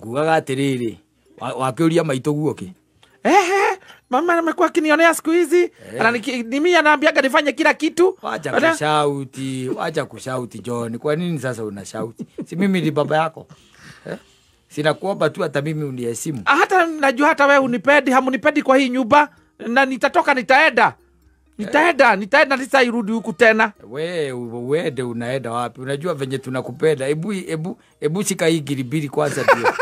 ngugaga atiriri wakiuria maito guoki mama amekuwa akinionea siku hizi mimi anaambiaga nifanye kila kitu. Wacha kushauti John. Kwa nini sasa unashauti? Si mimi ni baba yako. Sina kuomba tu hata mimi uniheshimu. Hata najua hata wewe unipendi, hamunipendi kwa hii nyumba na nitatoka nitaenda nitairudi huku tena. Wewe unaenda wapi? Unajua venye tunakupenda. Ebu shika hii giribiri kwanza ndio.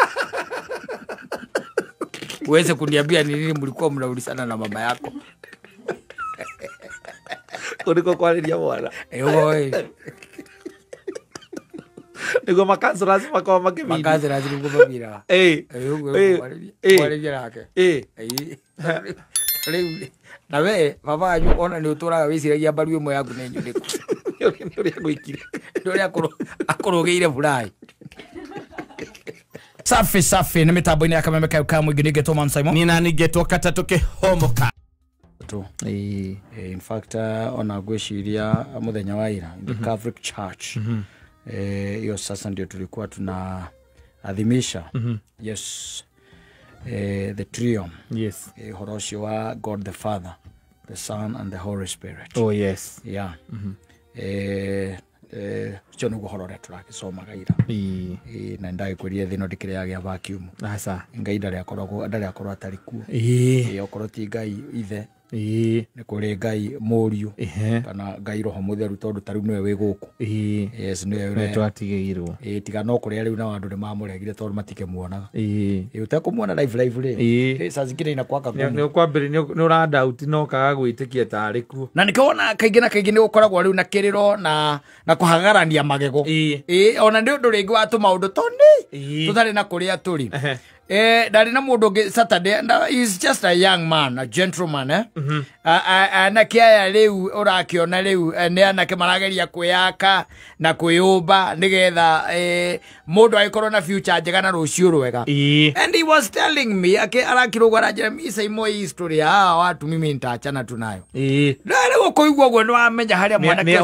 Uweze kuniambia ni nini mlikuwa mnaulizana na mama yako. Uliko kwalilia bwana. Niko makazo lazima kwa makimini. Makazo lazima kwa mira. Kwalilia yake. Na we baba anyu ona ni uturaga wiciragia mbaru imwe yaku ne nyuliku. Ndio gwikire. Ndio akorogeire furai. Safi na mitambo-ini akamemeka ka mwingi nigetwo Man Simon nina nigetwo katatuke homoka tu in fact ona gwiciria muthenya wa ira in the Catholic Church hiyo sasa ndio tulikuwa tuna adhimisha yes the triumph horoshi wa God the Father, the Son and the Holy Spirit. Oh yes, yeah. Chono guhorore turakisoma gaira na ndai kuria thino dikire ya vacuum asa ngaida ria koragwo ndari akorwo atariku okorwo ti ngai ithe ni kuri ngai muriu kana ngai roho mutheru tondu tariu niwe wi guku yes niwe twatigeirwo tiga no kuri riu na andu ni mamuregire tondu matike muonaga utakumuona live ri sasa ina kwaka ni ukwambiri ni uranda uti no kaga gwitikia tariku na nikiona kaingi na kaingi ni gukoragwo riu na kiriro na kuhagarania magego ona ndi undu ringi wa tu maundu toni tutari na kuria turi dari na mundu ngi Saturday is just a young man, a gentleman ana kiaya riu urakiona riu ni anake marageria kuyaka na kuyumba nigetha mundu aikorwo na future njega na rucio rwega and he was telling me arakirugwa rajira misa imo history watu mimi nitachana tunayo ndari gukoigwa gwe no amenya haria mwanake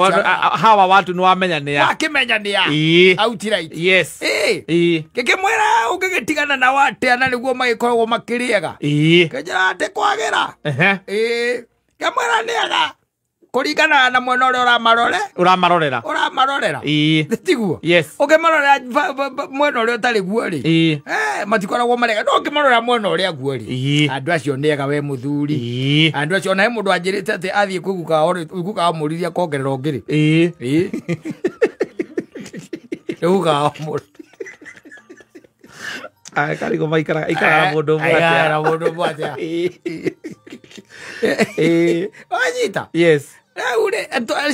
hawa watu no amenya ni akimenya ni outright yes kikimwera ugigitigana na wate ana niguo magikoragwo makiriega kejera ate kwagira kamwera niaga kuringana na mwena uria uramarorera tiguo yes ukimarorera mwena uria utari guo ri matikoragwo marega no ukimarorera mwena uria guo ri andu acio niega we muthuri andu acio na he mundu anjirite ati athie kuguka murithia kongerera ungiri uguka mur karigo maikara mundu mwatia Ajita yes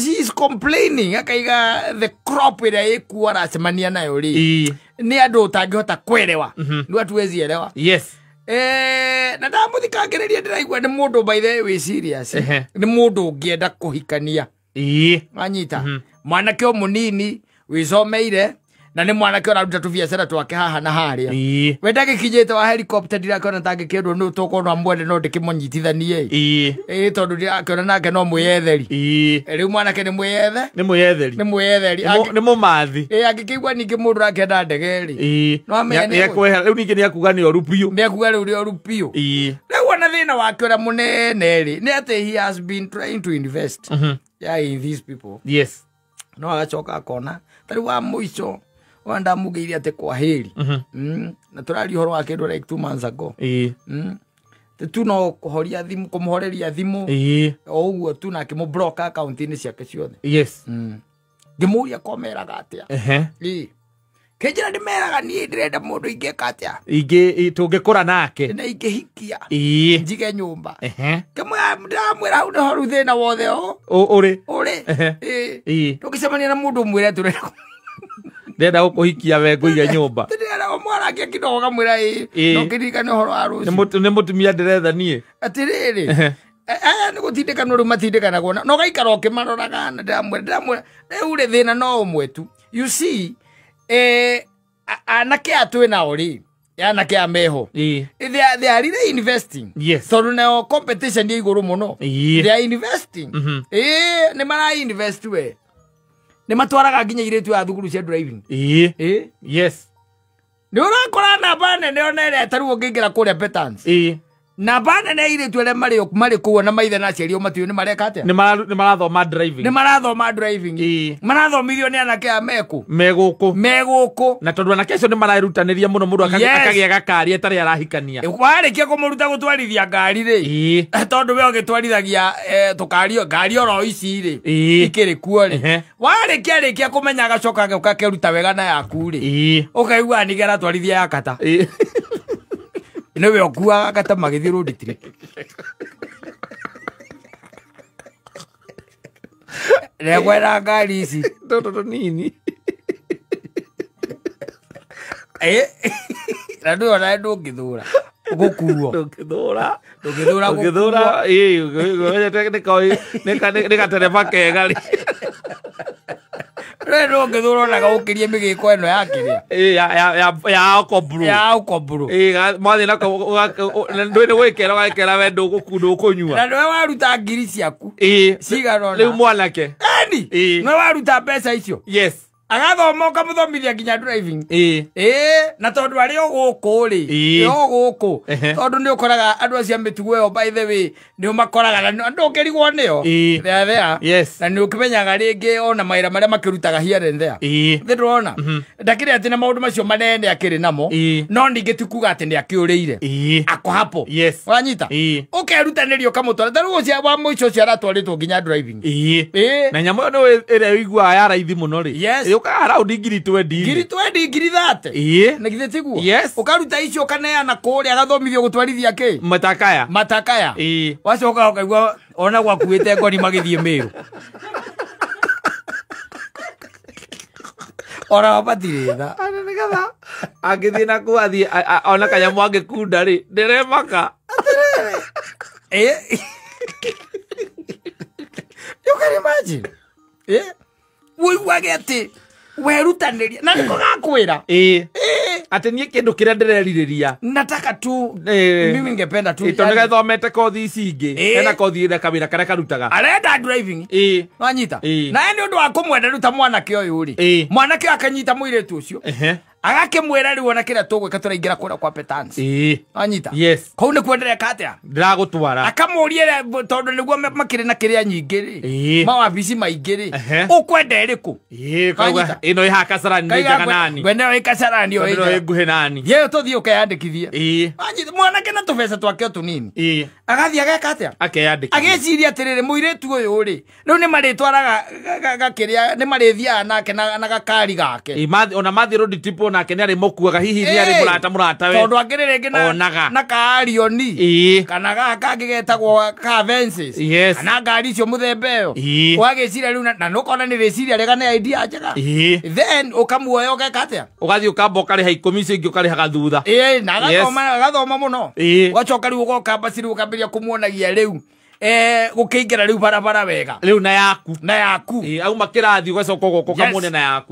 she is complaining akaiga the crop ira ikuwa rasemania nayo ri ni andu utangihota kwerewa ndu atuwezi elewa yes na ndamuthikagiriria ndiraigua ni mundu by the way serious ni mundu ungienda kuhikania anyita mwanake munini wisomeire na ni mwanake uraruta tu biacara twake haha na haria wenda gikijite wa helicopter ndirakona tangikirwo no tokona mwende no ndikimonyitithanie tondu ndirakona nake no mwiyetheri riu mwanake ni mwiyetheri ni mumathi angikigwa ningi mundu rakenda ndegeri no amenya ni ekweha riu ningi ni akuga ni orupio riu ona thina wake ura munene ri ni ati he has been trying to invest in these people yes no agacoka akona tari wa muico wanda mugeiri ate kwa heri na turari horo wake ndo like 2 months ago tu no kuhoria thimu kumuhoreria thimu o uguo tu na kimu block account ni ciake ciothe yes ngimuria komeraga atia kejira ndimeraga ni ndirenda mundu ingeka atia tungikura nake na ingihikia njige nyumba kama ndamwira hu no ru thina wothe uri tukicemania na mundu mwire tureko ndenda gukuhikia we nguige nyumba ndenda mwana ngia kidogo kamwira no kirika no horo aruci ni mutumia ndiretha nie atiriri aya ni gutindikana ru matindikana gona no gaikara okimaroraga na ndamwira uri thina no umwe tu you see anake atwina ori anake ameho they are really investing yes so no competition ni iguru muno they are investing ni mara invest we ni matwaraga nginya iretu ya thukuru cia driving yes ni urakora na bane ona ere taruo ngingira kuria Petans na bana na ile twele mari kuwa na maithe na aciari o matiyo ni mareka atia ni marathoma driving marathomithio ni anake a meguku na tondu anake acio ni mararutaniria muno mundu akagia gakari etari arahikania warikia kumuruta gutwarithia ngari ri tondu we ogitwarithagia ngari oro ici ri ikiri kuo ri warikia kumenya agacoka ukakeruta wega na yaku ri ukaigua nigera twarithia yakata no we okua akata magithii road trip regwera ngari ici toto nini na ndu ona ndungithura gukuo ndungithura nikatereba kega ri Rero ngithura na gaukirie migiko eno ya kiria ya okoburu mwathi na ndwene gwikera wekera we ndukunyua na ndwe waruta ngiri ciaku cigarona riu mwanake no waruta mbeca icio yes agathoma ukamuthomithia nginya driving na tondu ari oguku ri oguku tondu ni ukoraga andu acia mitugo yo by the way ni umakoraga na ndukirigwo nio there yes na ni ukimenyaga ringi ona maira maria makirutaga here and there ndurona ndakire ati na maundu macio manene akiri namo no ningi tukuga ati ni akiuriire ako hapo yes wanyita ukerutanirio kamutwara taru ucia wa muico cia ratwaritwo nginya driving na nyamu no ere igua ya raithi muno ri yes around ngiri 20 ngiri 30 na githe tiguo ukaruta icio kaneana kuria agathomithio gutwarithia ki matakaya wacoka ukaigua ona gwakuite ngoni magithie miru ora batirida nigatha angithie na kuathi ona kanyamu angikunda ri ndiremaka you can imagine wageti werutaniria na niko gakwira ati nie kindu kiria ndireririria nataka tu mimi ningependa tu itonega thomete kothi ici ingi ena kothi ira kabira kare karutaga arenda driving wanyita na ene undu wa kumwenda ruta mwanake uyu ri mwanake akanyita muiretu ucio agakimwira ri wona kira tugwika turaingira kura kwa Petans wanyita yes kou ni kwenderea katia ndiragutwara akamurie tondu niguo makire na kiria nyingi ri mawabici maingi ri ukwenda iriku kauga ino ihaka sarani njaga nani wenda ikasarani o ino iguhe nani ye tuthio kayandikithia wanyita mwanake na tubesa twake tunini agathia geka atia akeyandikithia ageciria atiriri muiretu uyu ri riu ni maritwaraga gakiria ni marithia nake na gakari gake ona mathi road trip na kene ari mokuaga hihi ni ari murata we tondu angirerenge na kaarioni kana gaka gigetagwo Cavences kana ngari cio muthemba yo wageciria riu na nukona ni reciria rega na idea njega then ukamuoya ugeka atia ugathi ukamba hai komisi ingi ukarihaga thutha na gathoma muno wacoka riu ugoka baciri ukambiria kumuonagia riu gukiingira riu barabara wega riu na yaku au makirathi ugacoka goko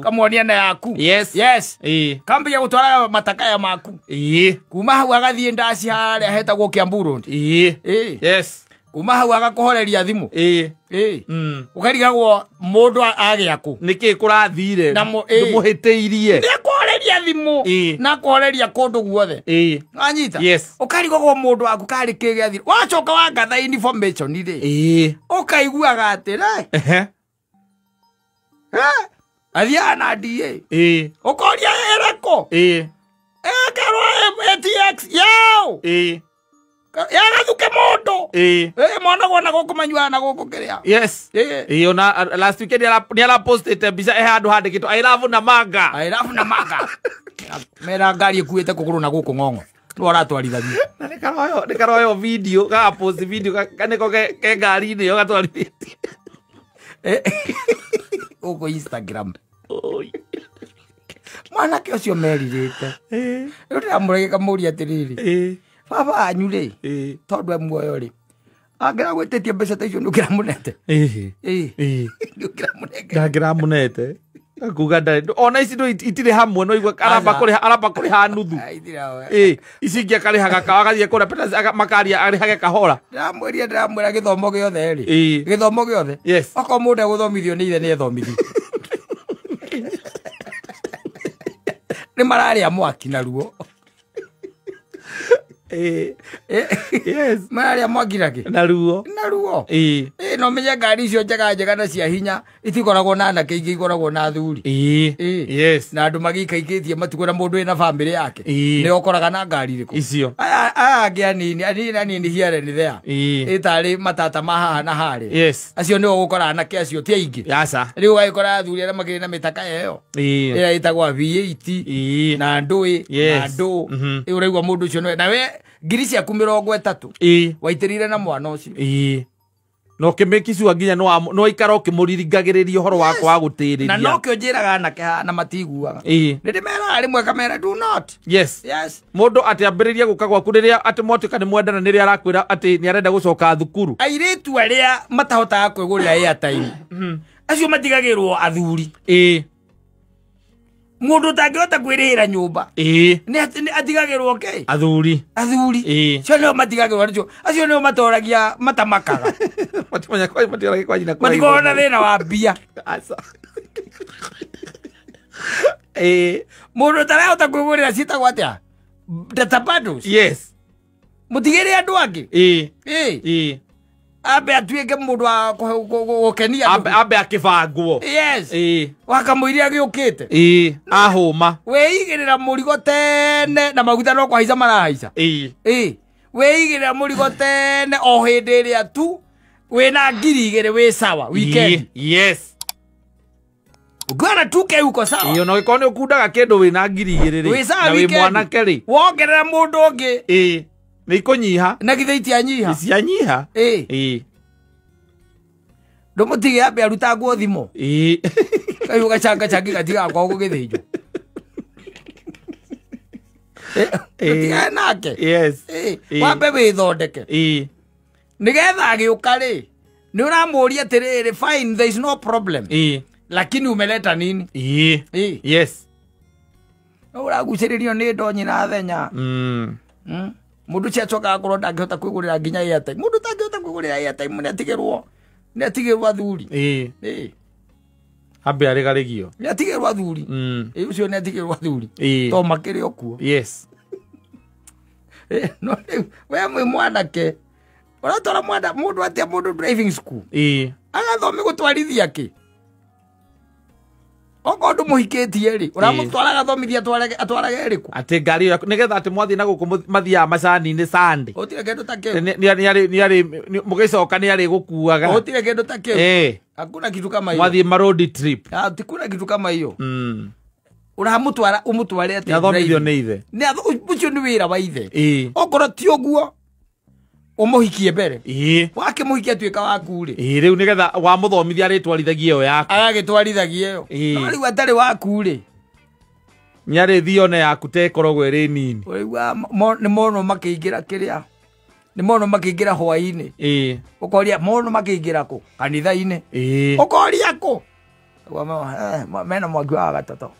kamuonia na yaku yes kambia gutwara matakaya maku kuma hau agathie ndaci haria hetagwo Kiambu yes kuma hau agakohoreria thimu ukarigagwo mundu agiaku niki kurathire ndumuhitiirie nikuhoreria thimu na kuhoreria kundu guothe anyita ukarigagwo mundu aku kari kigathire wacoka wangatha information ri ukaiguaga atira athia na DA ukoria ereko karo ATX yao yagathuke mundu mwana gwana guku manyua na guku kiria yes ona last weekend ni ala posted biza handu handikitwo I love Namanga mera ngari ikuite kuguru na guku ngongo no aratwarithagia na nikaroyo video ga post video kaniko ke ngari ni yo gatwarithie uko Instagram mwana ke ucio meririte ndiramurege kamuria atiriri baba anyu ri tondu muoyo ri angira gwitetie mbeca ta icio nukira munete nukira munete akuga ndari ona ici ndo itire hamwe no igwa aramba kuri ha nuthu ici ngia kari haga kagathie kura peta makaria ari hage kahora ndiramwira githomo giothe ri githomo giothe oko munde guthomithio ni ithe ni ethomithi ni mararia mwaki na ruo Yes. Maria mwagirage. Na ruo. No menye ngari icio njega na cia hinya itikoragwo na anake ingĩ ikoragwo na athuri. Yes. Na andu magikaikĩtie matuko na mũndũ ena family yake. Nĩ ũkoraga na ngari irĩkũ. Icio. Angĩ anini here ni there. Ĩtarĩ matata mahaha na harĩ. Yes. Acio nĩ ũgũkora anake acio ti aingĩ. Yasa. Rĩu ũgagĩkora athuri arĩa makĩrĩ na mĩtaka ĩyo. Ĩrĩa ĩtagwo V8 na ndũĩ na ndũ. Ũraigua mũndũ ũcio na we ngiri ciaku 30 waitĩrire na mwana ũcio. No kĩmĩkicua nginya no ikara ũkĩmũririgagĩrĩria ũhoro wako wa gũtĩrĩria. Na no kĩo njĩraga anake na matiguaga. Ndĩmeraga rĩmwe kamera do not. Yes. Mũndũ atĩ ambĩrĩria gũka gwaku rĩrĩa atĩ mwatuĩka nĩ mwendana nĩrĩa arakwĩra atĩ nĩ arenda gũcoka thukuru. Airĩtu arĩa matahotaga kwĩgũrĩra airtime. Acio matigagĩrwo athuri. Mundu tangĩhota kwĩrĩhĩra nyũmba. Nĩ atigagĩrwo ke. Athuri. Cio nĩo matigagĩrwo nĩcio. Acio nĩo matoragia matamakaga. Matigagĩrwo na thĩna wa mbia. Mundu tarahota kwĩgũrĩra ciĩtagwo atĩa? Data bundles. Yes. Mũtigĩre andũ angĩ. Abe atuĩke mũndũ wa gũkenia andũ. Abe akĩbangwo. Yes. Wakamũiria gĩũkĩte. Ahũma. Wĩigĩrĩra mũrigo tene na maguta no kũhaica marahaica. Wĩigĩrĩra mũrigo tene o hĩndĩ ĩrĩa tu wĩna ngiri 2 wĩ sawa weekend. Yes. Ngwana tuke uko sawa. No gĩkorwo nĩ ũkundaga kĩndũ wĩna ngiri 2 rĩ. Na wĩ mwanake rĩ. Wongerera mũndũ ũngĩ. Nĩ ikũnyiha. Na githĩ itianyiha. Cianyiha. Ndũmũtige ambe arutagwo thimo. Kayo gacanga changi gatiga kwa gũgĩthĩnjwo. Tiga nake. Yes. Wambe wĩthondeke. Nĩgetha agĩũka rĩ. Nĩ ũramũria atĩrĩrĩ, fine, there is no problem. Lakini umeleta nini? Yes. No ũragucĩrĩrio nĩ ndonyi na thenya. Mundu cia coka akorwo ndangĩhota kwĩgũrĩra nginya airtime. Mundu tangĩhota kwĩgũrĩra airtime nĩ atigĩrwo athuri. Ambe arĩgarĩgio. Nĩ atigĩrwo athuri. Ũcio nĩ atigĩrwo athuri. To makĩrĩ okuo. Yes. No we mwĩ mwanake. Ũratwara mũndũ atĩa mũndũ driving school. Agathome gũtwarithia kĩ? Oko ndu muhiketie ri uramutwara gathomithia atwarage riku ati ngari nigetha ati mwathi na guku mathia macani ni sande utire kendo takeo ni ari mugicoka ni ari gukuaga utire kendo takeo hakuna kitu kama hiyo mwathi ma road trip tikuna kitu kama hiyo uramutwara umutware ati athomithio ni ithe ni ucio ni wira wa ithe okoro ti oguo umuhikie mbere wake muhikie atuika waku ri riu nigetha wa muthomithia ritwarithagie yo yako agagitwarithagie yo riu atari waku ri nyari thione yaku te korogwe ri nini riu ni mono makiingira kiria ni mono makiingira hwaini ukoria mono makiingira ku kanitha-ini ukoria ku mena mwangi wa gatoto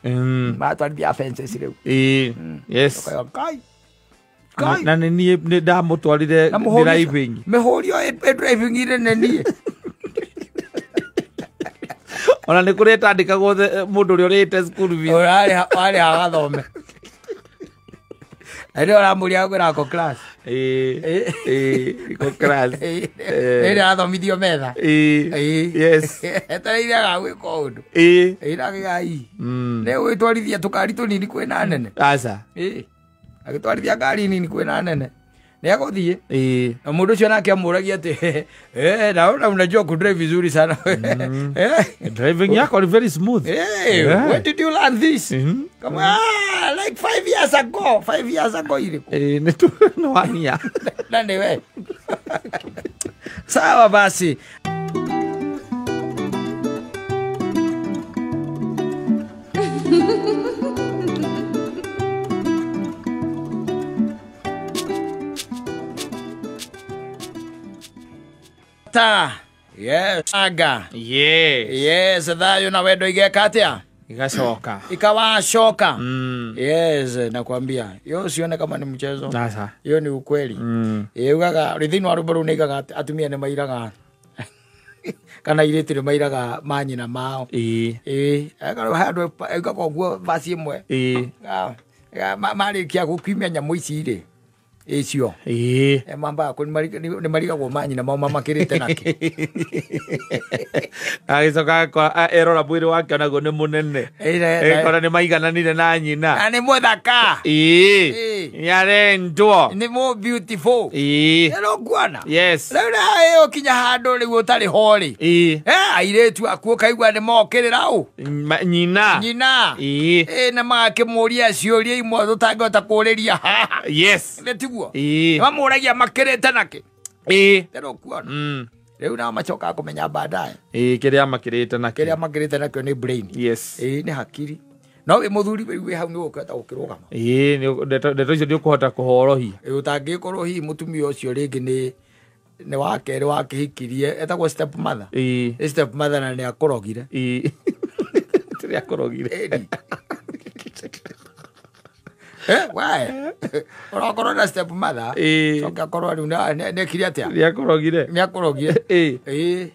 matwarithia fences riu yes na ni ndamutwarire driving mehorio driving ire nenie ona ni kureta andikagwo mundu uri urite school fees ari agathome Ere ora muria gwira ko class ko class ere athomithio metha yes etereire agwika undu ira gai ne witwarithia tukari tunini kwina nene aca agitwarithia ngari nini kwina nene ni agothie na mundu ucio nake amuragia ati naona unajua ku drive vizuri sana driving yako is very smooth when did you learn this come on like 5 years ago ile ni tu no ania nani we sawa basi yes aga yes thayo na wendo igekatia igacoka ikawashoka yes nakwambia yo sione kama ni mchezo sasa yo ni ukweli ugaga rithini wa rubaru nigaga atumia ni mairaga kana iretire mairaga manyina mao agaro handu igako guo basi imwe mari kia gukwimia nyamu ici ri icio mamba ko ni marigagwo manyi na mama makirite nake agicoka kwa erora mwiri wake onaguo ni munene kora ni maigananire na nyina na ni muthaka yarendwo ni more beautiful ero guana yes rĩu kinya handũ rĩu ũtarĩ hori airĩtu akuo kaigua nĩ mokĩrĩra ũ nyina na magakĩmũria ciũria imwe tũtangĩhota kũũrĩria haha nĩ tiguo mamũragia makĩrĩte nake rĩu kuona rĩu nao macokaga kũmenya baadaye kĩrĩa makĩrĩte nakĩo nĩ brain nĩ hakiri no wĩ mũthuri wĩ hau nĩ ũkũhota gũkĩrũgama ndeto icio ndĩũkũhota kũhorohia ũtangĩkorwo hihi mũtumia ũcio rĩngĩ nĩ wa kerĩ wakĩhikirie etagwo step mother step mother na nĩ akũrogire rĩa akũrogire ũrakorwo na step mother coke akorwo rĩu nĩekire atĩa nĩ akũrogire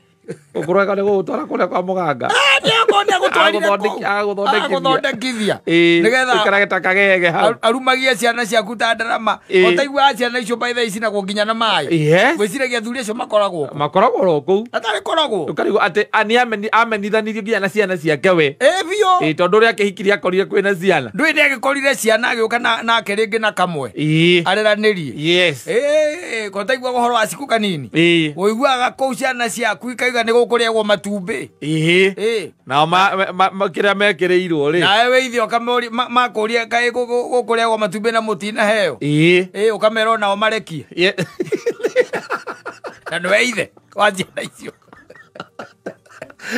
ũkũrega nĩ gũgũtwara kũrĩa kwa mũganga agũthondekithia nĩgetha kagege hau arumagie ciana ciaku ta ndarama ũtaiguaga ciana icio baitha icinagwo nginya na maĩ gwĩciragia athuri acio makoragwo kũu atarĩ koragwo ũkarigwo atĩ amenithanirio nginya na ciana ciake we biũ tondũ ũrĩa akĩhikirie akorire kwĩna ciana ndũĩ nĩ agĩkorire ciana agĩũka nake rĩngĩ na kamwe areranĩrie kotaigua ũhoro wa ciku kanini ũiguaga kũu ciana ciaku ikaiga nĩ gũkũrĩagwo matumbĩ nao kĩrĩa mekĩrĩirwo rĩ nawe wĩ ithe makũria kaĩ gũkũrĩagwo matumbĩ na mũtinaheo ũkamera onao marekie na nĩwe ithe wa ciana icio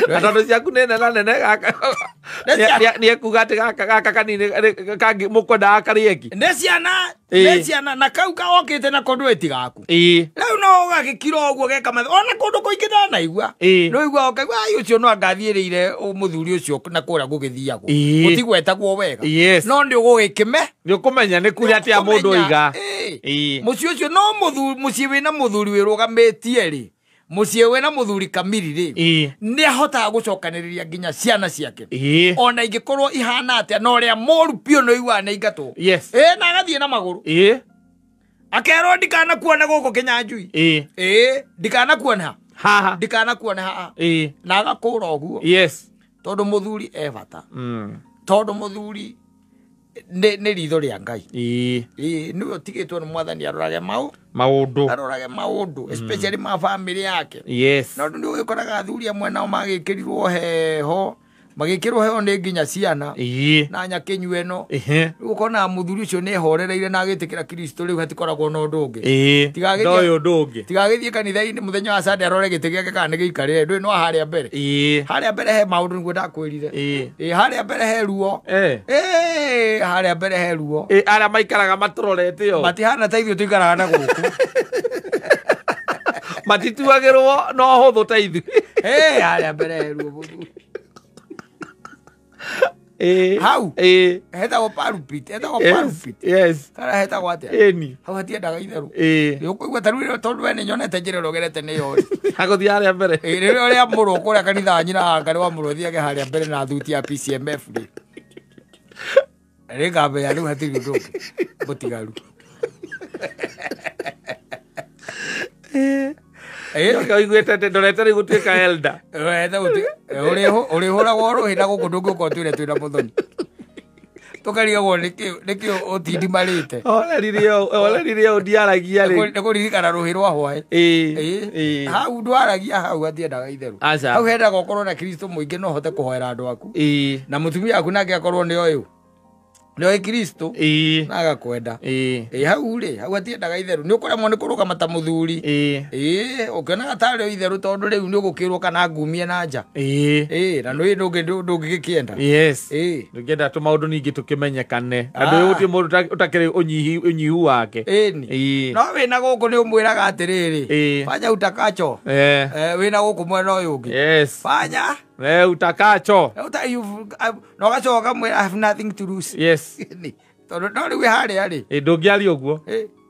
tondũ ciaku nĩ nene gaka nĩekuga atĩ gaka kanini kangĩ mũkwendaga karĩeki nĩ ciana na kau kaokĩte nako ndwĩti gaku rĩu no gagĩkira ũguo geka mathe ona kũndũ kũingĩ ndanaigua no igua ũkaigua ũcio no angathiĩrĩire mũthuri ũcio na kũrĩa gũgĩthiagwo gũtigwetagwo wega no nĩ ũgũgĩkĩme nĩ ũkũmenya nĩ kuria atĩa mũndũ oiga mũciĩ ũcio no mũciĩ wĩna mũthuri wĩrũgamĩtie rĩ muciĩ wĩna mũthuri kamiri rĩ nĩ ahotaga gũcokanĩrĩria nginya ciana ciake ona ingĩkorwo ihana atĩa na ũrĩa mũru biũ no iguaga nĩ ingatwo na agathiĩ na magũrũ akerwo ndikanakuone gũkũ Kĩnyanjui ndikanakuone haha ndikanakuone haha na agakũra ũguo tondũ mũthuri e bata tondũ mũthuri nĩ ritho rĩa Ngai nĩwe ũtigĩtwo nĩ Mwathani arorage maũndũ especially ma family yake no nĩ ũgĩkoraga athuri amwe nao magĩkĩrirwo heho magĩkĩrwo heho nĩ nginya ciana na nyakĩnyũ ĩno ũkona mũthuri ũcio nĩ ehorereire na agĩtĩkĩra Kristo rĩu hatikoragwo na ũndũ ũngĩ tigagĩthiĩ kanitha-inĩ mũthenya wa Sunday arore gĩtĩ gĩake kana nĩ gĩikarĩre ndũĩ no harĩa mbere he maũndũ nĩguo ndakwĩrire harĩa mbere he ruo harĩa mbere he ruo arĩa maikaraga matũrorete o matihana ta ithuĩ tũikaraga na gũkũ matituagĩrwo no hũthũ ta ithuĩ harĩa mbere he ruo hau hetagwo parupit kana hetagwo atĩa hau hatiendaga itherũ ũkũigua ta rĩu tondũ we nĩ nyonete njĩra ũrogerete nĩ yori agũthiĩ harĩa mbere rĩrĩa ũrĩa mũrũ kũrĩa kanitha wa nyina Ngarĩ wa mũrũ thiage harĩa mbere na thuti ya PCMF rĩ ngamenya rĩu hatirĩ ũndũ ũngĩ mũtigaru Iguĩte atĩ ndorete rĩu gũtuĩka elder ũrĩhũragwo rũhĩ na gũkũ ndũngĩũka twĩre twĩna mũthoni tũkarigagwo nĩkĩo ũtindimarĩte oreririe ũndiaragia rĩ nĩ kũririkana rũhĩ rwa hwaĩ hau ndwaragia hau hatiendaga itherũ hau hendaga ũkorwo na Kristo mũingĩ no ũhote kũhoera andũ aku na mũtumia waku nake akorwo nĩoĩ Kristo na agakwenda hau rĩ hau hatiendaga itherũ nĩ ũkoremwo nĩ kũrũgama ta mũthuri ũkĩonaga tarĩ itherũ tondũ rĩu nĩ ũgũkĩrwo kana ngumie na nja na nĩ ndũngĩgĩkĩenda ndũngĩenda tũmaũndũ ningĩ tũkĩmenyekane andũ ũyũ gũtirĩ mũndũ ũtakĩrĩ ũnyihu wake no wĩna gũkũ nĩ ũmwĩraga atĩrĩrĩ fanya utakacho wĩna gũkũ mwena ũyũ ũngĩ fanya utakacho no gacoka kamwĩra I have nothing to lose tondũ no rĩu harĩa rĩ ndũngĩaria ũguo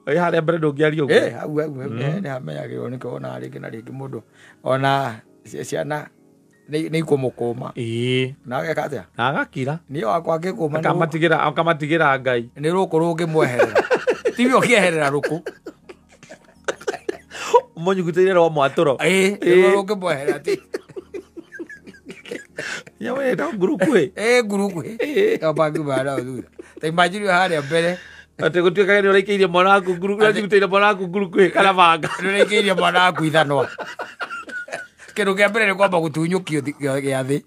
harĩa mbere ndũngĩaria ũguo hau nĩ hamenyagĩrĩrwo nĩ kũona rĩngĩ na rĩngĩ mũndũ ona ciana nĩ ikũmũkũma na ageka atĩa na agakira niĩ wakwa ngĩkũma akamatigĩra Ngai nĩ rũkũ rũngĩmweherera tibi okieherera ruku Monyugutire ro mwatoro ruku bohera ti yawe ndo gurukwe gurukwe kabangu bara udu ta imagine hare mbere ate gutuika ni ureikirie mwana waku gurukwe ati mwana waku gurukwe kana banga ureikirie mwana waku ithanwa kero kia mbere ni kwamba gutunyukio gia thi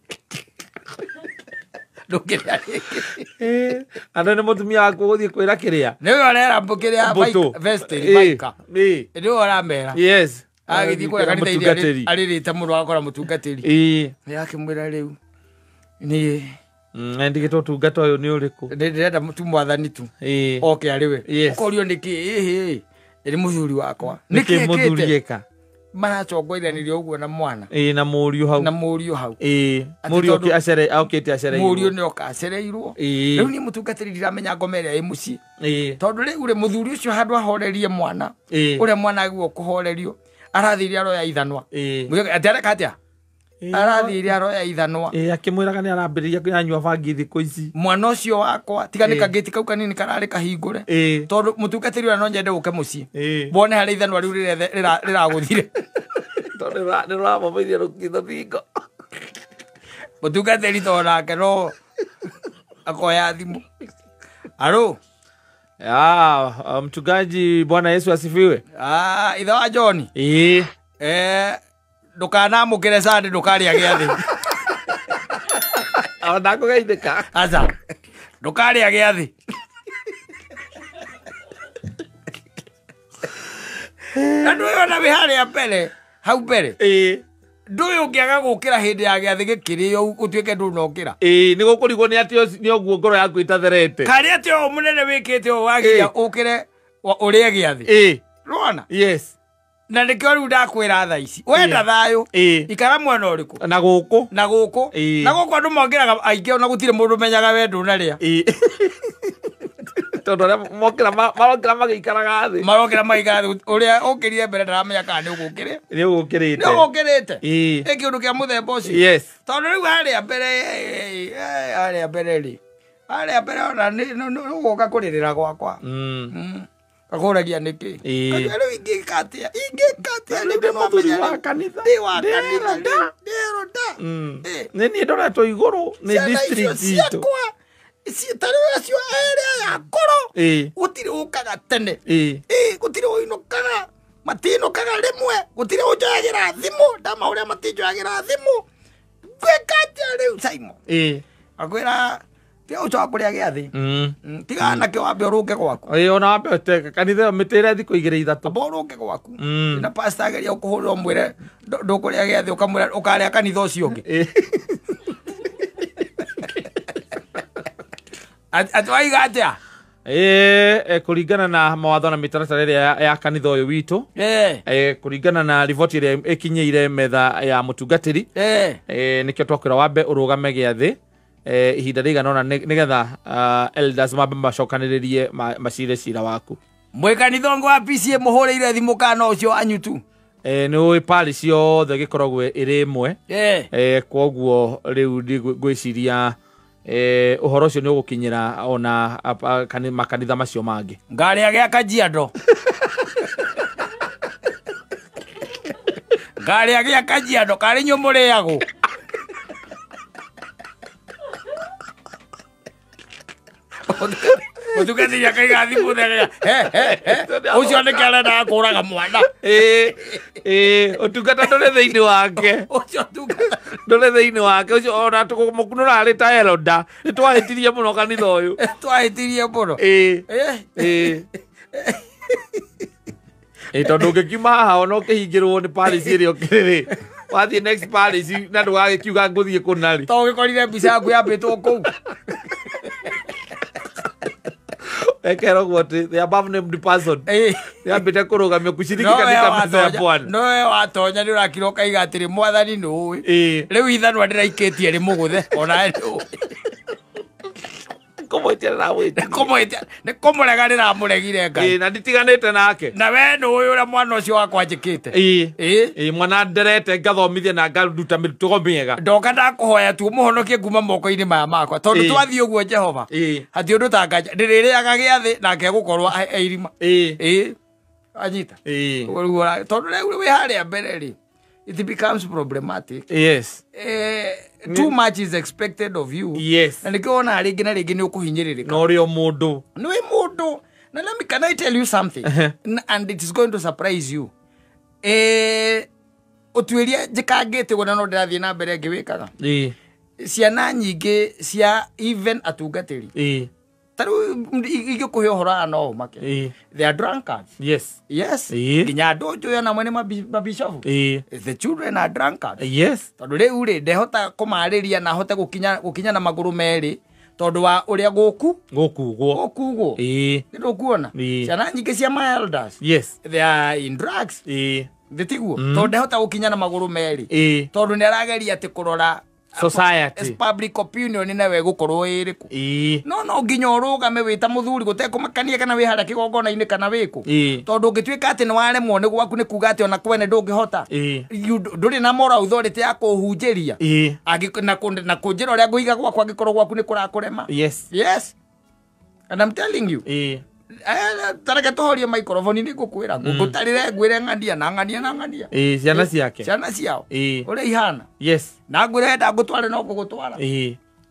ndukira ando ni mutumia waku guthie kwira kiria ni we orera mbukiria vestry baika ni ora mera yes agithii kwa kanitha aririte mundu akora mutungatiri yakimwira riu ni ndigito tungata uyu ni uriku ndirenda tu mwathani tu okay ariwe ukorio niki iri muthuri wakwa niki muthurieka maracongoithanirio uguo na mwana na muriu hau muriu ki acere aukite acere muriu ni okacereirwo riu ni mutungatiri ndiramenya ngomeria i mucii tondu riu ri muthuri ucio handu ahorerie mwana uria mwana agwo kuhorerio arathiria roya ithanwa atareka atia arathiria roya ithanwa akimwiraga ni arambiriria kunyanywa bangi thiku ici mwana ucio wakwa tiganika geti kau kanini karari kahingure tondu mutungatiri ura no nyende uke mucii bone hari ithanwa riu riraguthire tondu riramomeithia rukitho thingo mutungatiri tonake no akoya thimu alo mchungaji Bwana Yesu asifiwe. Ithe wa John. Ndukanamukire Sunday ndukaria giathi. Ndako gaithika. Aza. Ndukaria giathi. Andu yona bihari ya pele. Hau pele. Nduyu ungiaga gukira hindi ya giathi gikirio utuike ndunokira. Ni gukurigwo ni atio ni oguo ngoro yaku itatherete. Kari atio munene wikite o wagia ukire uria giathi. Rona? Yes. Na nikio riu ndakwira tha ici. Wenda thayo. Ikara mwana uriku. Na guku. Na guku. Na guku andu mongiraga aingi ona gutire mundu menyaga wendo na ria. Tondu mokira magikaraga thi. Marokira magikaraga thi. Uria ukirire mbere ndaramenya kana ni ugukire. Ni ugukirite. Ni ugukirite. Kiundu kia muthemba ucio. Yes. Tondu riu haria mbere haria mbere ri. Haria mbere ona ni ugoka kuririra gwakwa. Kakuragia niki. Riu ingikatia. Ni muthuri wa kanitha. Ni wa kanitha. Ndero da. Ni ndoretwo iguru ni district itu. Citarä cio area ya koro gutire ukaga tene gutire uinukaga matinukaga rimwe gutire unjoyagira thimu ndama uria matinjoyagira thimu gwikatia riu Simon akwira ti ucoka kuria giathi tiga na kä wambe urunge gwaku ona wambe uteka kanitha mitire thiku 2-3 amba urunge gwaku na pastor ageria ukuhurira umwire ndukuria giathi ukamwira ukaria kanitha ucio ungi atwaiga atia kuringana na mawatho na mitaratara iria ya kanitha uyu witu kuringana na riboti iria ikinyeire metha ya mutungatiri nikio twakwira wambe urugame giathi ihinda rigana ona nigetha elders mambe macokaniririe macire cira waku mwikanitho ngo apicie muhurire thimu kana ucio anyu tu ni ui pari ciothe gikoragwo iri imwe koguo riu ngwiciria uhoro ucio ni ugukinyira ona makanitha macio mangi ngari agia Kajiado ngari agia Kajiado kari nyumuriago Mutukati ya kaiga thimu thega ucio ni karenda kuraga mwana utungata ndore thiini wake ucio tungata ndore thiini wake ucio ona tukumukunura ari ta eroda ni twahitirie muno kanitha uyu twahitirie muno tondu ngikiuma haha ona ukihingirwo ni parish iria ukiriri wathie next parish na ndugagĩkiuga ngũthiĩ kũnari to ũgĩkorire mbica yaku yambĩtwo kũu ekerogwo atĩ the above named person yambĩte kũrũgamio kushiriki katika meza ya Bwana no we watonya nĩ ũrakira ũkaiga atĩrĩ mwathani nĩũĩ rĩu ithanwa ndĩraikĩtie rĩ mũgũthe ona Komwetia na witi. Komwetia. Ni komureganira amuregire Ngai. Na nditiganite nake. Na we no uyu ura mwana ucio wakwa njikite. Mwana nderete ngathomithia na ngaruta mitugo miega. Ndoka ndakuhoya tu muhonokie kuma moko-ini maya makwa. Tondu twathii uguo Jehova. Hati undu tanganja ndiririaga giathi nake gukorwo eirima. Anyita. Tondu rĩu wĩ harĩa mbere rĩ, it becomes problematic. Yes. Too much is expected of you. Yes. Na nikiona rĩngĩ na rĩngĩ nĩ ũkũhinyĩrĩrĩka. No rĩo mũndũ. Nĩ mũndũ. Na can I tell you something? And it is going to surprise you. Ũtuĩria njĩkangĩte gũna no ndĩrathiĩ na mbere ngĩwĩkaga. Ciana nyingĩ cia even atungatĩri. Taru igikuhe uhora no make. They are drunkards. Yes. Yes. Ginya dojo ya na mwene mabishofu. The children are drunkards. Yes. Tondu riu ri ndehota kumariria na hote gukinya na maguru meri tondu wa uria gukugwo. Ndio kuona. Ciana nyingi cia my elders. Yes. They are in drugs. Nditiguo. Tondu ndehota gukinya na maguru meri. Tondu ni arageria ati kurora society as public opinion na we gukorwo iriku no nginya urugame wita muthuri gutekumakania kana wi haria kigongona-ini kana wiku tondu ngituika ati ni waremwo ni gwaku ni kuga ati ona kwene ndungihota nduri na mora authority ya kuhunjiria na kunjira uria nguiga gwakwa ngikorwo gwaku ni kurakurema. Yes and I'm telling you tareke tuhorie microphone ni ngukwira ngutarire ngwire ng'ania na ng'ania ciana ciake ciana ciao uria ihana. Yes. Na ngwire nda ngutware no ngutwara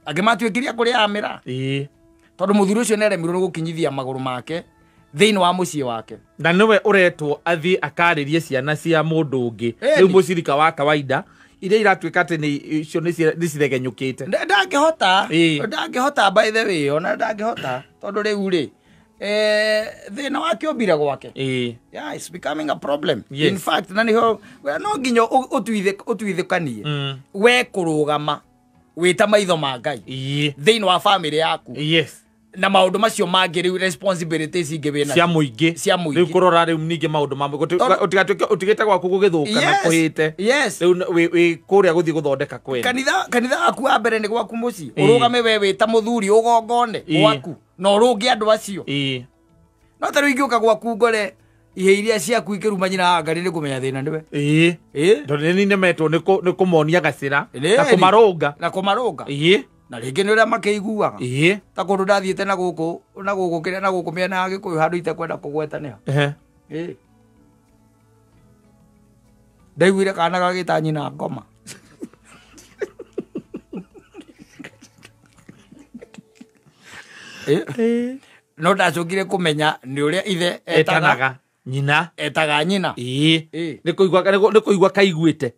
angimatuikiria kuria amira tondu muthuri ucio neremirwo gukinyithia maguru make thiini wa mucii wake na niwe uretwo athi akaririe ciana cia mundu ungi riu mucirika wa kawaida iria iratuika ati ni icio ni ciregenyukite ndangihota by the way ona ndangihota tondu riu ri thina wake obira gwake. Yeah, it's becoming a problem. Yes. In fact no nginya utuithikanie we kurugama wita maitho ma Ngai thiini wa family yaku. Yes. Na maundu macio mangi riu responsibilities ingi wina cia muingi riu kurora riu ningi maundu mamwe utigite gwaku gugithuka na kuhite. Yes. Riu wi kuria guthii guthondeka kwene kanitha aku wa mbere ni gwaku mucii urugame we wita muthuri ugongone gwaku no rungi andu acio no taru ingiuka gwaku ngore ihe iria ciaku ikiruma nyina ngari ni kumenya thina niwe ndo ni nemetwo ni kumonia gacira na kumarunga na ringi ni uria makeiguaga ta kundu ndathiite na guku kiria na guku miena ya Gikuyu handu itekwenda kugwetaniha ndaiguire kana gagita nyina ngoma no ndacokire kumenya ni uria ithe etanaga nyina ni kuigua kaiguite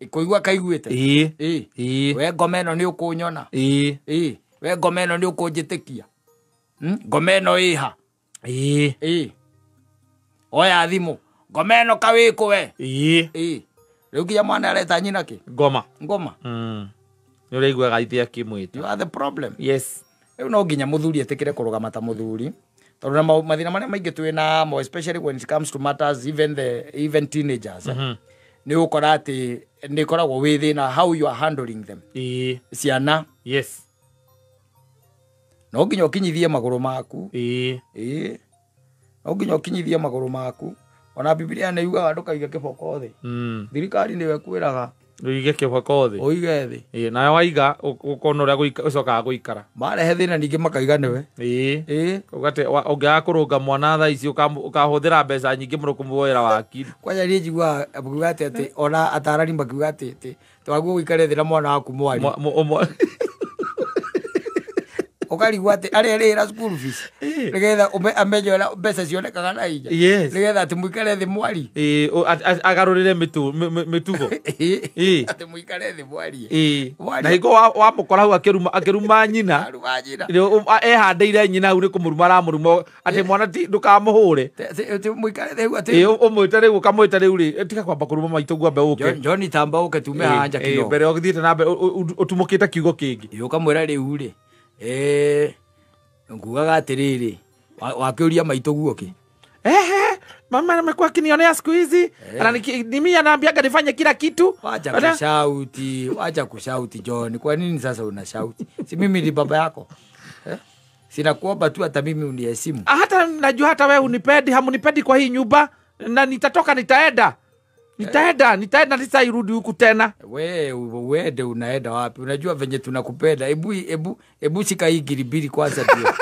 we ngoma ino ni ukunyona we ngoma ino ni ukunjitikia ngoma ino iha oya thimu ngoma ino kawiku we riu nginya mwana areta nyina ki ngoma ni uraiguaga ithe akimwita. You are the problem. Yes. Riu no nginya muthuri etikire kurugama ta muthuri tondu na mathina maria maingi twina mo especially when it comes to matters even teenagers ni ukora ati ni koragwo wi thina how you are handling them ciana. Yes. No nginya ukinyithie maguru maku no nginya ukinyithie maguru maku ona Biblia ni yugaga ndukaiga kiboko thi thirikari niwe kwiraga uige kiboko thi uige thi na waiga ukona uria gucoka guikara marehe thina ningi makaiga niwe ugate ungiaga kurunga mwana tha ici ukahuthira mbeca nyingi muno kumuoera wakiri kwanja ri njigua abuga ati ona atarani makiuga ati twaguo guikare thina mwana waku mwari ukarigwa ati arerera school fees nigetha amenyera mbeca cionekaga na ija nigetha ati muikare thi mwari agarurire mitugo ati muikare thi mwari na higo wa mukora hu akiruma nyina ehandeire nyina hu ni kumuruma ramuruma ati mwana ti ndukamuhure ati muikare thi hu ati umwite riu ukamwita riu ri tiga kwamba kuruma maitu ngwambe uke John Tamba uke tume hanja kino mbere ogithiite na utumukite kiugo kingi ukamwira riu ri ngugaga atiriri wakiuria maito guoki mama amekuwa kinionea siku hizi ni mimi anaambiaga nifanye kila kitu. Wacha kushauti John, kwa nini sasa unashauti? Si mimi ni baba yako Sina kuomba tu hata mimi uniheshimu. Hata najua hata wewe unipendi, hamunipendi kwa hii nyumba na nitatoka nitaenda. Nitaenda nitairudi huku tena. Wewe unaenda wapi? Unajua venye tunakupenda. Ebu shika hii giribiri kwanza ndio.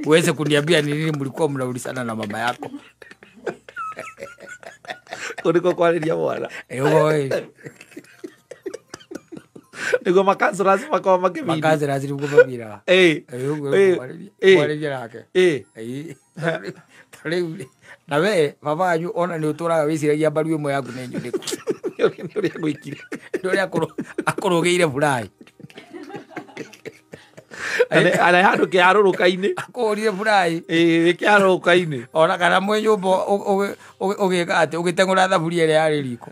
Uweze kuniambia ni nini mlikuwa mnaulizana na mama yako. Kuliko kwalilia mwana. Niko makazi lazima kwa makimini. Makazi lazima kwa mabira. Kwalilia lake. Na we baba wanyu ona ni uturaga wiciragia mbaru imwe yaku ne nyuriku. Ndio ya gwikire. Ndio akorogeire furai. Ana handu kiaruruka-ini. Akorire furai. Kiaruruka-ini. Ona kana mwe nyumba ugika ati ugitengura thaburia ile yari riko.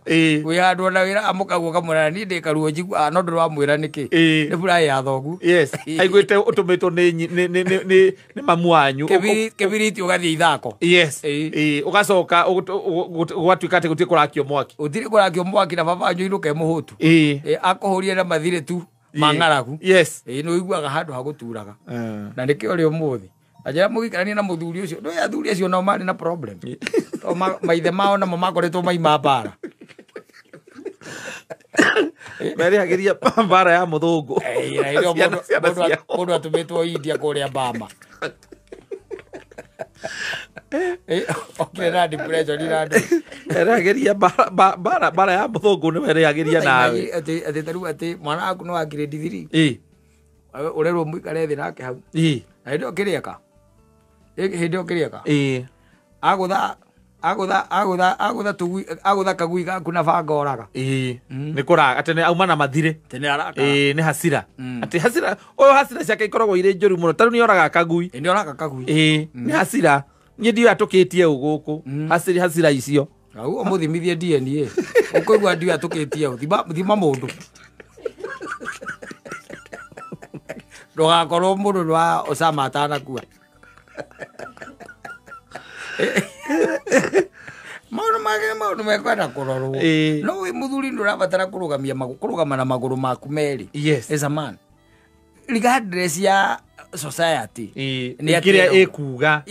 Wi handu ona wira amukaguo kamwana ni ndikaruo jigu no ndoro amwira niki. Ni furai ya thogu. Yes. Aiguite utumitwo ni mamu wanyu. Kibiriti ugathie ithako. Yes. Ugacoka ugatuika ati gutie kurakio mwaki. Utire kurakio mwaki na baba wanyu iruke muhutu. Akohurie na mathire tu. Mangaragu. Yes. No iguaga handu ha guturaga. Na nikio ri umuthi. Ajira mugikarania na muthuri ucio. No ya thuri acio no mari na problem. To maithe mao na makoretwo maima bara. Meri hageria bara ya muthungu. Mundu atumitwo India kuria Bama. Okay, na depression irado. Hageria bara ya muthungu ni were hageria nawe. Ati taru ati mwana aku no grade 3. Urerwo mwikare thi nake hau. Na ndio kirieka. Ndio kirieka. Agutha kagui gaku na banga oraga. Ni kuraga atene auma na mathire. Tene araka. Ni hasira. Ati hasira oyo hasira ciake ikoragwo ire njoru muno. Taru ni oraga kagui. Ni oraga kagui. Ni hasira. Nye ndio atukitie uguku. Hasira icio. Au muthimithie DNA. Ukoigwa ndio atukitie thima mundu. Ndogakorwo mundu rwa Osama atanakua. Maundu mekwenda kurorwo. No we muthuri ndurabatara kurugama na maguru maku meri. Yes. As a man. Regardless ya society. Ni akiria ekuga.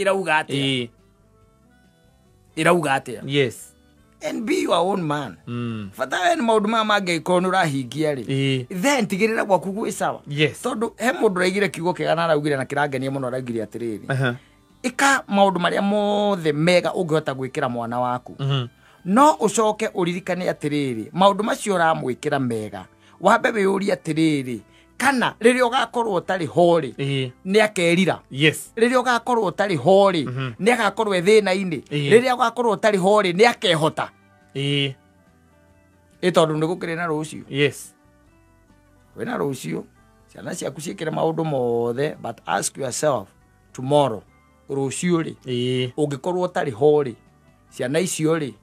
Irauga atia. Yes. And be your own man. Fata ni maundu mage ikono rahingia ri. Then tigirira gwaku gwi sawa. Yes. Tondu he mundu raigire kiugo kigana araugire na kirangenia muno araugire atiriri. Ika maundu maria mothe mega ungihota gwikira mwana waku. No ucoke uririkane atiriri maundu macio ramwikira mega. Wambe wiyuria atiriri kana riria ugakorwo utari hori ni akerira. Yes. Riria ugakorwo utari hori ni agakorwo ethina-ini. Riria ugakorwo utari hori ni akehota. Tondu ni gukire na rucio. Yes. Wena rucio ciana ciaku ciikire maundu mothe, but ask yourself tomorrow rucio ri ungikorwo utari hori ciana icio ri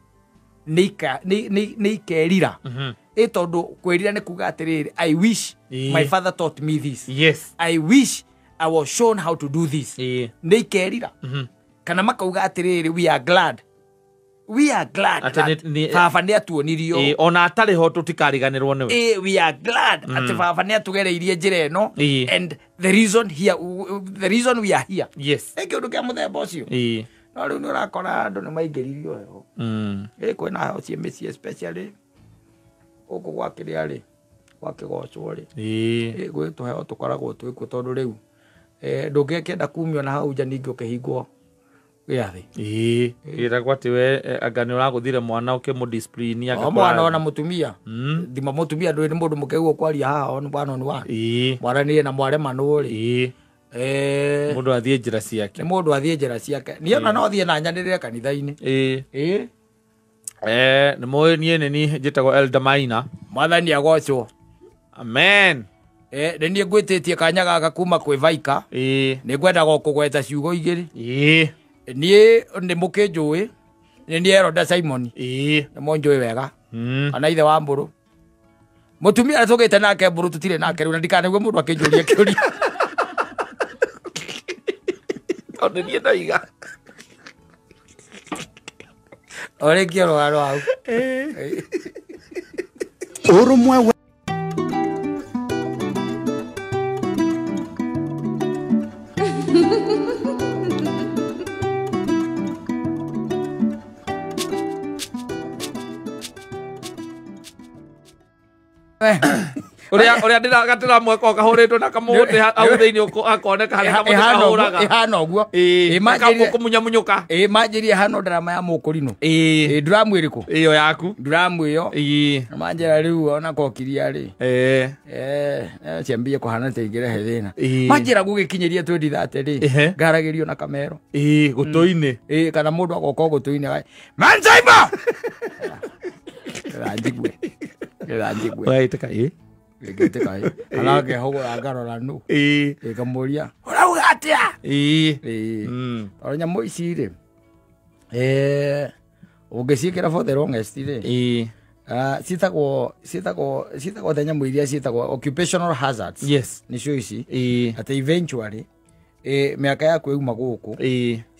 ni ikerira. Tondu kwirira ni kuga atiriri I wish my father taught me this. Yes. I wish I was shown how to do this. Ni ikerira. Kana makauga atiriri we are glad baba ni atuonirio. Ona atari ho tutikariganirwo niwe. We are glad ati baba ni atugereirie njira eno. And the reason we are here. Yes. Kindu kia muthemba ucio. No riu ni urakora andu ni maingiririo heho. Kwina heho cie mĩciĩ especially uko gwakiria ri gwakigocwo ri. Gwitwo heho tukoragwo twikuo tondu riu ndungĩkĩenda kumio na hau nja ningĩ ũkĩhingwo gĩathĩ. Ĩragwo atĩ we anga nĩ ũraguthire mwana ũkĩmũdiscipline akakora mwana ona mũtumia. Thima mũtumia ndũrĩ nĩ mũndũ mũkĩgwo kwaria haha on bwana on wa. Mwaranĩrie na mwarema nũ ri. Mũndũ athiĩ njĩra ciake. Nĩ mũndũ athiĩ njĩra ciake. Niĩ ona no thiĩ na nyanĩrĩre kanitha-inĩ. Nĩ mũĩ niĩ nĩ niĩ njĩtagwo Elder Maina. Mwathani agocwo. Amen. Nĩ niĩ ngwĩtĩtie kanya gaka kuma kwĩ Vaika. Nĩ ngwendaga kũgweta ciugo igĩrĩ. Niĩ nĩ mũkĩnjũĩ. Nĩ niĩ Elder Simon. Nĩ mũnjũĩ wega. Kana ithe wa Mbũrũ. Mũtumia tũgĩte nake Mbũrũ tũtirĩ nake rĩu na ndikanaigua mũndũ akĩnjũria kĩũria. Ona niĩ ndaiga. Ore quiero hau. Urumwe Uria ndiragatira mweko kahuritwo na kamuti au thiini akoneka hari kamuti kahuraga ihana uguo imagine kumunyuka imagine ihana drama ya mukurino drama iriku iyo yaku drama iyo manjira riu ona kokiria ri ciambie kuhana teigire hethina manjira gugikinyiria 2030 ri ngaragirio na kamero gutuini kana mundu agoko gutuini manjaiba ranjigwe right kai Gete kai. Alage hogo agarora nu. Kamuria. Ora ugatia. Ora nyamo icire. Ugecikira for the longest ire. Sitagwo the nyamo iria sitagwo occupational hazards. Yes. Nicio ici. At eventually miaka yaku euma guku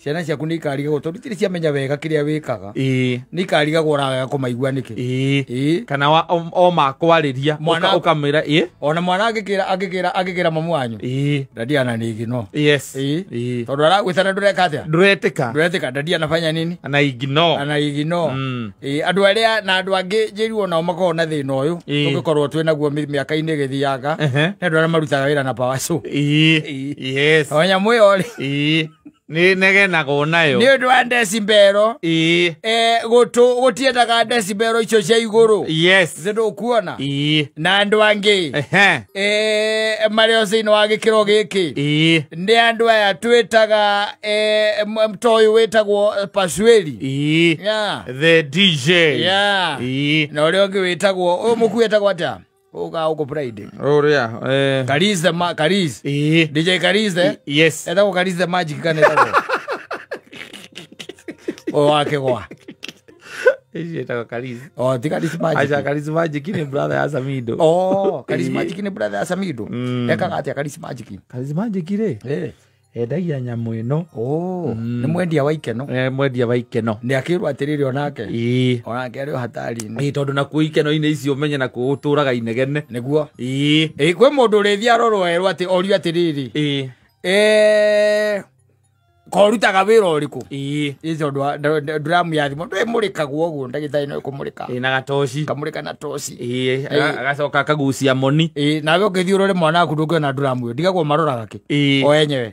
ciana ciaku ni ikariga gutorutire ciamenya wega kiria wikaga ni ikariga gora wega kumaigua niki kana o makwariria ukamira ona mwana agikira mamu wanyu dadi ana ni igino yes tondu aragwitana ndureka atia nduretika dadi anafanya nini ana igino andu aria na andu angi jiru na makorwo na thina uyu tugikorwo twina guo miaka ini githiaga na andu aria marutaga wira na power so yes mwori ni negenago nayo ni undu wa decibero gutiendaga decibero icio cia iguru yes zindu kuona na andu angi mario thini wa gikiro giki ni andu aya twitaga mtoyu witagwo Pasweli the DJ na uria ungi witagwo uyu muku witagwo atia uga uko Friday oria Kariz DJ Kariz yes etagwo Kariz Magic kana etagwo wake kwa etagwo Kariz ti Kariz Magic Kariz Magic ni brother ya Samido Kariz Magic ni brother ya Samido ekaga atia Kariz Magic re endagia nyamu ino ni mwendia wa ikeno mwendia wa ikeno ni akirwa atiriri onake ari hatari ni tondu na ku ikeno ine icio menye na ku uturaga inegene niguo kwe mundu rithia arorwo erwo ati orio atiriri korutaga wira uriku izo drum ya thimo ndimurikagwo uguo ndagithai no kumurika na gatoci kamurika na toci agacoka kagucia moni nawe ukithiurore mwana waku ndungiona drum yo ndigagwo maroraga ki o enyewe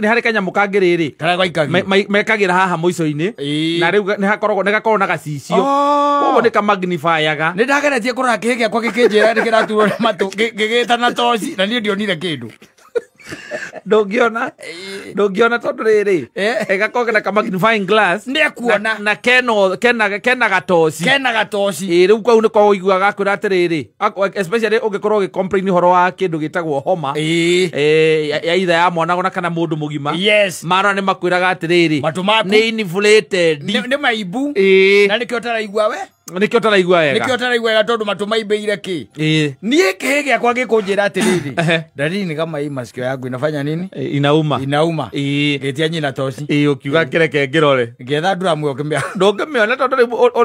ni hari kanyamu kangiriri kana gaikagi mekagira haha muico-ini na riu ni gakorwo na gacicio koguo ni kamagnifiaga ni ndageretie kurora kihi giakwa gikinjira ndikiraturwo matu gigita na toci na ni ndionire kindu ndungiona tondu riri egakorwo na magnifying glass ni akuona na kena gatoci riu kwau niko uiguaga akwira atiriri especially ungikorwo ugicomplain horo wa kindu gitagwo homa ya itha ya mwana gona kana mundu mugima mara ni makwiraga atiriri ni inflated ni maibu na nikio taraigua we nikio taraigua wega tondu matu maibeire ki nie kihi giakwa gikunjira atiriri dalili kama hii masikio yangu inafanya nini inauma getia nyina toci ukiuga kireke ngirore getha drum yo kimia ndungimiona tondu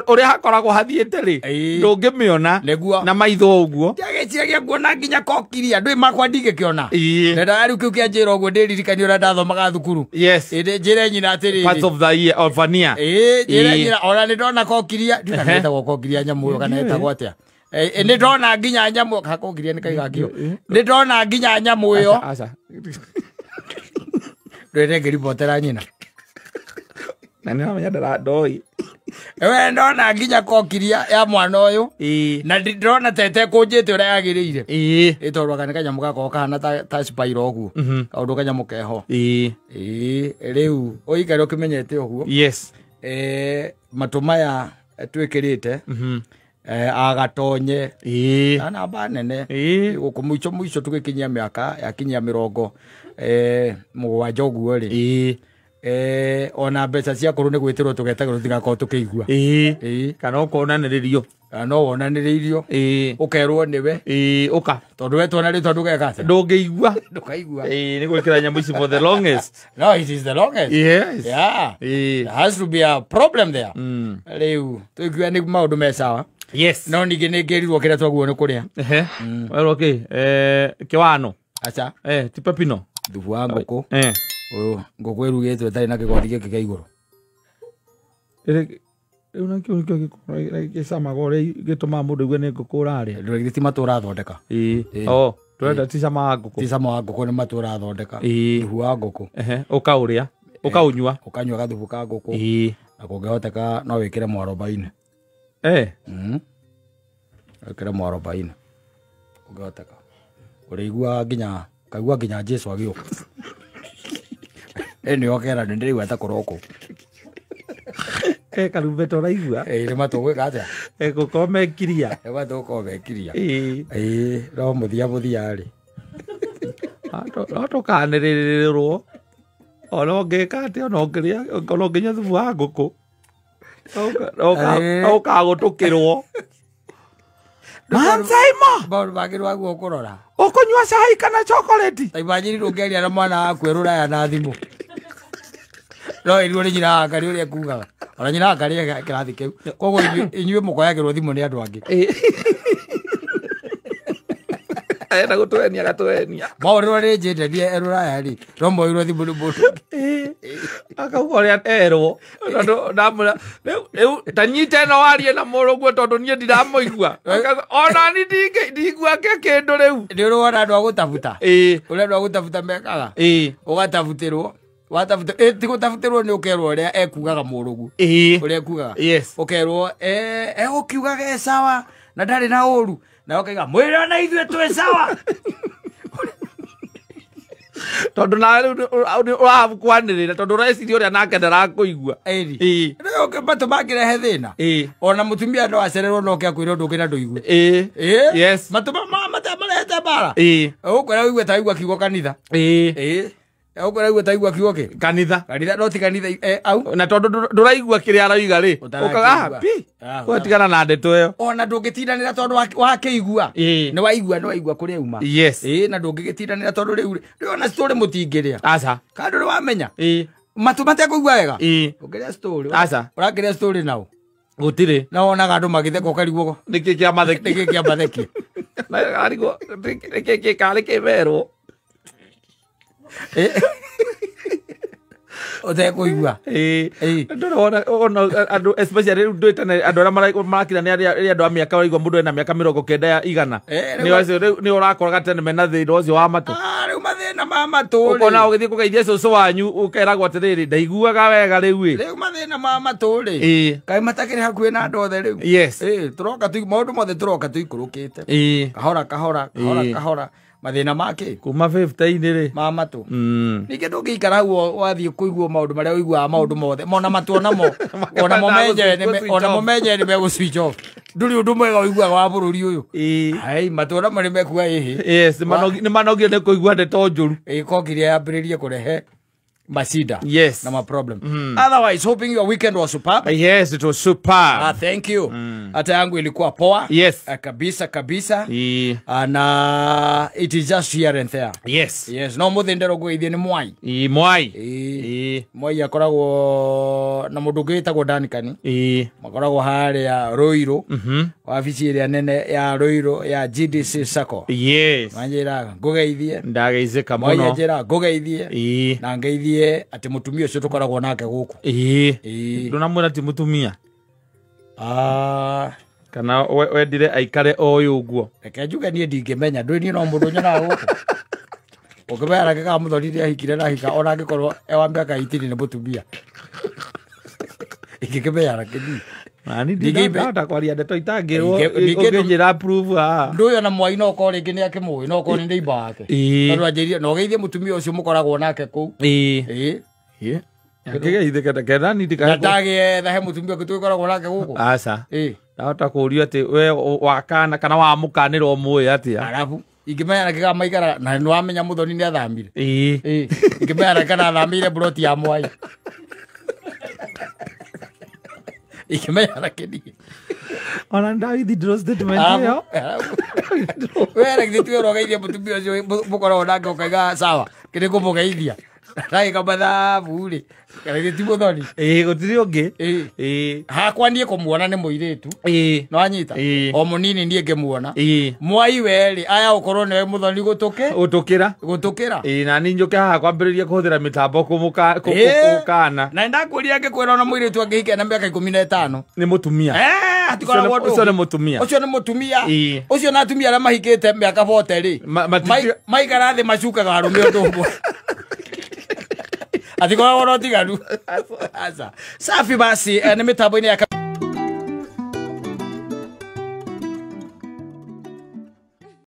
uria hakoragwo hathiite ri ndungimiona na maitho uguo ndageciagia kuona nginya kokiria ndui makwa ndigĩkiona ndenda riu kiu kianjira uguo ndiririkani uria ndathomaga thukuru njire nyina atiriri part of the year of an year njire nyina ona ni ndona kokiria ndinetagwo kokiria nyamu yo kana etagwo atia ni ndona nginya nyamu kakokiria ni kaigakio ni ndona nginya nyamu yo ndwene ribotera nyina na ni amenya ndoi ewe ndona nginya kokiria ya mwana uyu na ndona tete kunjite uria yagiriire itorwa kana kanyamu gako kana ta spiral oguo kaundu kanyamu keho riu uikare ukimenyete oguo yes matumaya twikirite agatonye na namba nene guku muico tugikinyia miaka yakinyia 70 uguo ri ona mbeca cia kuru ni gwitirwo tugetagwo tigakorwo tukigua kana ukonaniririo no wonaniririo ukerwo niwe uka tondu wetona ri tondu gekate ndungiigua ndukaigua ni gwikira nyamu ici for the longest no it is the longest yes there has to be a problem there riu tuigua ni maundu me sawa yes no ningi ni ngirirwo kira twaguo ni kuria well okay kiwano acha ti pepino thubu wa nguku nguku irugitwe tari na kigoti giki kia iguru Una que sama gore gituma mundu gwe ne ngukura ri. Ndu githiti matura thondeka. Oh, turenda ti sama nguku. Ti sama nguku ni matura thondeka. Thubu wa nguku. Ukauria. Ukaunyua. Ukanyua gathubu ka nguku. Na kungihoteka no wikire mwarobaini. Wikire mwarobaini. Kungihoteka. Urigua nginya kaigua nginya Jesu agioka. Eni okera ndiriwa ta koroko. Karumbeto raigua. Ni matogwe kaja. Gukome kiria. Matogwe kiria. Ro muthia ri. Ato kanerirwo. Ono ngekate ono ngiria ono nginya thubu wa nguku. Oka gutukirwo. Mansaima. Bauru bagirwa guo kurora. Ukunywa cai kana chocolate? Taibajiri rugeria na mwana akwerura ya na thimu. No irio ri nyina ngari uri akugaga. Ona nyina ngari kirathi kiu. Koguo inyue mukoyagirwo thimu ni andu angi. Aenda gutuenia gatuenia. Mauriro ri njende ni erura ya ri. No moirwo thimu ni mundu. Akauga ri aterwo. Ndamura. Riu tanyite no arie na muruguo tondu nie ndiramoigua. Ona ni ndigua ke kindu riu. Ni urona andu agutafuta. Uri andu agutafuta mekaga. Ugatafutirwo. Watafuta ti gutafutirwo ni ukerwo ria ekugaga murugu. Uri ekugaga. Yes. Ukerwo ukiugaga sawa na ndari na uru. Na ukaiga mwira na ithuĩ twĩ sawa. Tondu na urakwanirira tondu ureciria uria nake ndarakuigua. Eri. Ndio bato makirehe thina. Ona mutumia ndo acererwo no kiakwira ndu kina nduigwe. Yes. Matuma mata marehete bara. Ukwira uigwe ta igwa kiugo kanitha. Ukwira uigwe ta igwa kiugo ki kanitha. Kanitha no ti kanitha au. Na tondu nduraigua kiria arauga ri. Ukaga pi. Watigana na ndeto iyo. Ona ndungitindanira tondu wakeigua. Ni waigua kuri uma. Yes. Na ndungitindanira tondu riu ona story mutingiria. Aca. Kandu wamenya. Matu matekuigua wega. Ukiria story. Aca. Urakiria story nao. Gutire. Na ona andu magitheka ukariguo. Niki kia matheki. Niki kia matheki. Na arigo niki kale keverwo. Ode kuigua. Ndorona ona andu especially ndoitane andu ara marakira ni andu a miaka waigua mundu ena miaka 90 ya igana. Ni urakoraga tene mena thina ucio wa matu. Riu mathina ma matu. Ukona ugithie kugeithia cucu wanyu ukeragwo atiriri ndaiguaga wega riu riu mathina ma matu ri. Kai matakire hakuhi na andu othe riu. Yes. Turoka tu maundu mothe turoka tu ikurukite. Kahora. Mathina make kuma 50 ri mama tu ninge ndungikara hau wathie kuigua maundu maria uigua maundu mothe mona matuona mo ona momenye ni mego switch off nduri undu mwega uigua wa bururi uyu ai matuona mari mekuga yes ni manogio ne kuigua ndeto njuru kokiria yambiririe kurehe Masida. Yes. No problem. Otherwise, hoping your weekend was superb. Yes, it was superb. Thank you. Hata yangu ilikuwa poa. Yes. Kabisa. And it is just here and there. Yes. No more than go ithie ni Mwai. Mwai akoragwo na mundu ngitagwo Danikani. Makoragwo haria Roiro. Wabici iria nene ya Roiro ya GDC Sacco. Yes. Manjiraga ngugeithie. Ndageithika muno. Mwai ajira ngugeithie. Na ngeithie ati mutumia ucio tukoragwo nake guku ndunamwira ti mutumia kana wendire aikare oyu uguo reke njuge nie ndingimenya ndui ni no mundu nyonaga guku ukimera kika muthorithia hikire na hika ona ngikorwo ewa miaka 18 ni mutumia ikikimenya rakini nani ndingata kwaria ndeto itangirwo ukinjira approve ndu yo na Mwai no ko ringi ni akimui no ko ni ndeiba wake tondu anjirie no geithie mutumia ucio mukoragwo nake ku akigeithika kenda ni ndika ndagie thahe mutumia ku tukoragwo nake guku aca ndahota kuria ati we wakana kana wa mukanirwo mui atia arabu ingimenya na kiga maikara na ni wamenya muthoni ni athamire ingimenya na kana athamire broti ya Mwai ikimenya lakini ona ndagithi draw statement yo wera githitwe rogeithia mutumia ucio mukoragwo nake ukaiga sawa kiri kumugeithia rai kama thabu ri Karege ti muthoni. Gutiri ungi. Hakwa nie kumuona ni muiritu. No anyita. O munini nie ngemuona. Mwai weri aya ukorwo ni muthoni gutukira. Na ni njuke haha kwambiriria kuhuthira mitambo kumukana. Na ndakuria ngikwira ona muiritu angihike na miaka 15. Ni mutumia. Atikora wadu. Ucio ni mutumia. Ucio ni mutumia. Ucio na atumia ara mahikite miaka 40 ri. Maigara thi macukaga arume undu Atikora wadu tigaru. Asa. Safi basi ni mitambo-ini ya